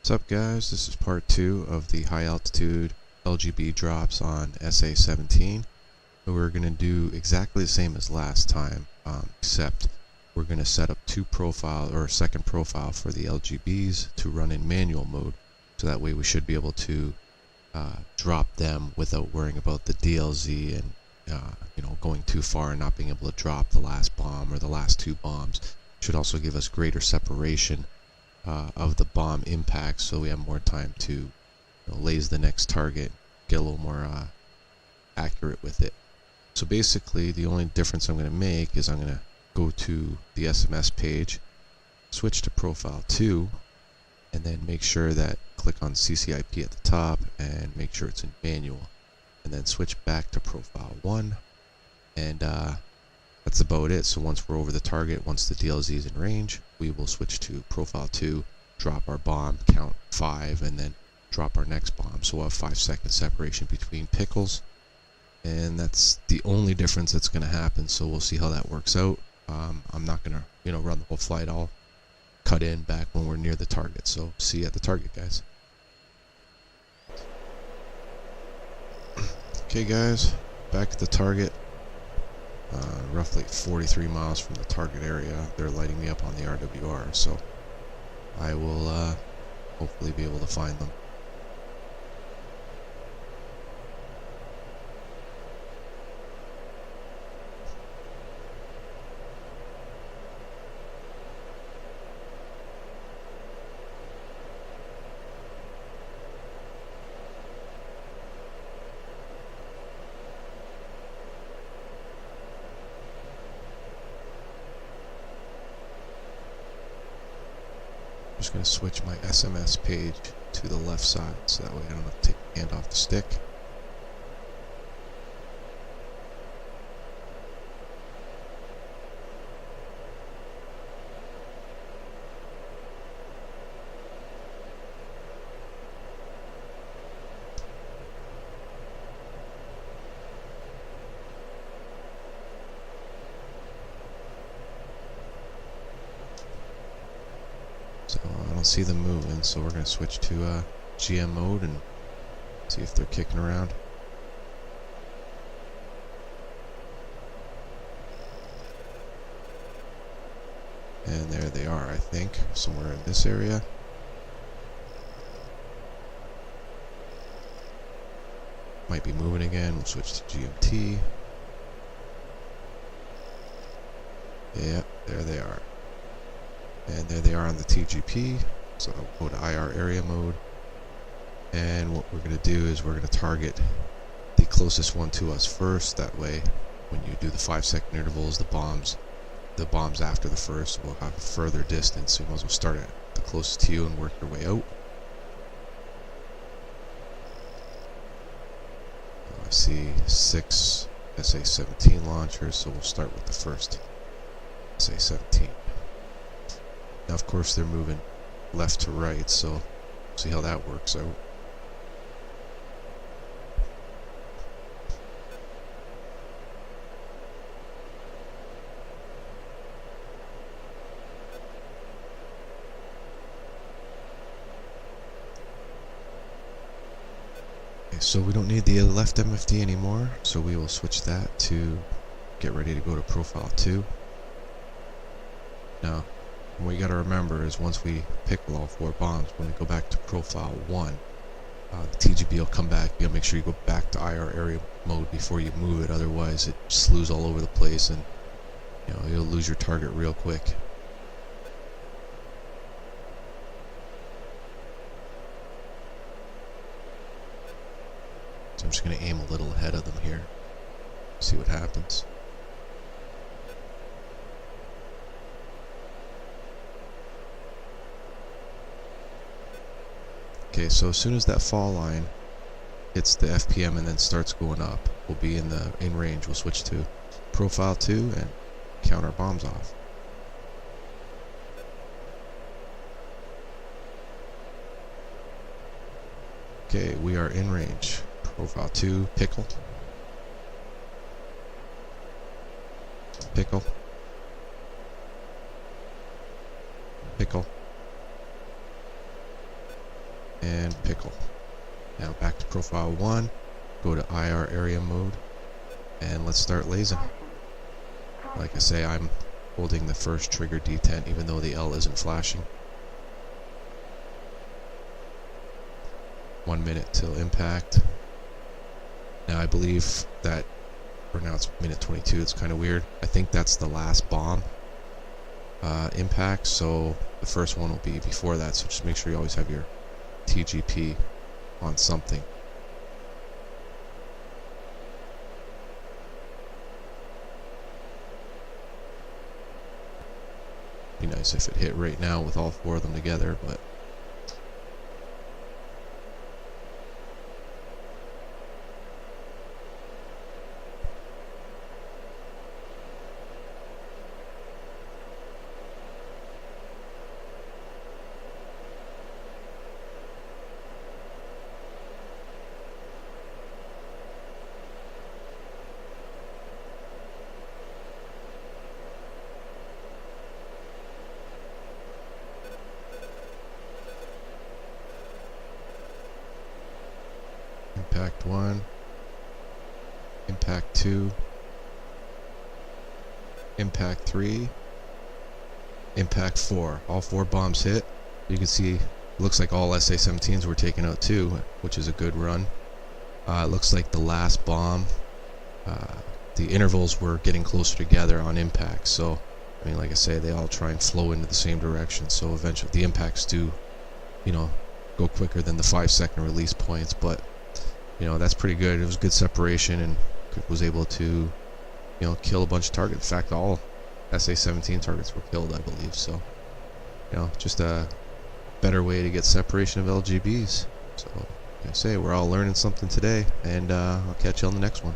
What's up, guys? This is part 2 of the high altitude LGB drops on SA17. We're going to do exactly the same as last time, except we're going to set up a second profile for the LGBs to run in manual mode, so that way we should be able to drop them without worrying about the DLZ and going too far and not being able to drop the last bomb or the last two bombs. Should also give us greater separation of the bomb impact, so we have more time to laze the next target, get a little more accurate with it. So basically the only difference I'm going to make is I'm going to go to the SMS page, switch to profile 2, and then make sure that click on CCIP at the top and make sure it's in manual, and then switch back to profile 1, and that's about it. So once we're over the target, once the DLZ is in range, we will switch to profile 2, drop our bomb, count 5, and then drop our next bomb. So we'll have 5-second separation between pickles, and that's the only difference that's going to happen. So we'll see how that works out. I'm not going to run the whole flight. I'll cut in back when we're near the target. So see you at the target, guys. Okay, guys, back at the target. Roughly 43 miles from the target area. They're lighting me up on the RWR, so I will hopefully be able to find them. I'm just going to switch my SMS page to the left side, so that way I don't have to take my hand off the stick. So I don't see them moving, so we're going to switch to GM mode and see if they're kicking around. And there they are, I think, somewhere in this area. Might be moving again. We'll switch to GMT. Yeah, there they are. And there they are on the TGP, so I'll go to IR area mode, and what we're going to do is we're going to target the closest one to us first. That way when you do the 5-second intervals, the bombs after the first will have a further distance, so you might as well start at the closest to you and work your way out. I see 6 SA17 launchers, so we'll start with the first SA17. Now, of course, they're moving left to right, so we'll see how that works out. Okay, so we don't need the left MFD anymore, so we will switch that to get ready to go to profile 2. Now, what you got to remember is once we pickle all 4 bombs, when we go back to profile 1, the TGB will come back. You got to make sure you go back to IR area mode before you move it, otherwise it slews all over the place and you'll lose your target real quick. So I'm just going to aim a little ahead of them here, see what happens. Okay, so as soon as that fall line hits the FPM and then starts going up, we'll be in range. We'll switch to profile 2 and count our bombs off. Okay, we are in range. Profile 2, pickle. Pickle. Pickle. and pickle. Now back to profile 1, go to IR area mode, and let's start lasing. Like I say, I'm holding the first trigger detent even though the L isn't flashing. 1 minute till impact. Now I believe that, or now it's minute 22, it's kind of weird. I think that's the last bomb impact, so the first one will be before that, so just make sure you always have your TGP on something. Be nice if it hit right now with all 4 of them together, but impact 1, impact 2, impact 3, impact 4. All 4 bombs hit. You can see, looks like all SA17s were taken out too, which is a good run. It looks like the last bomb, the intervals were getting closer together on impact, so I mean, like I say, they all try and flow into the same direction, so eventually the impacts do, you know, go quicker than the 5-second release points, but you know, that's pretty good. It was good separation, and was able to, you know, kill a bunch of targets. In fact, all SA17 targets were killed, I believe. So, you know, just a better way to get separation of LGBs. So, like I say, we're all learning something today, and I'll catch you on the next one.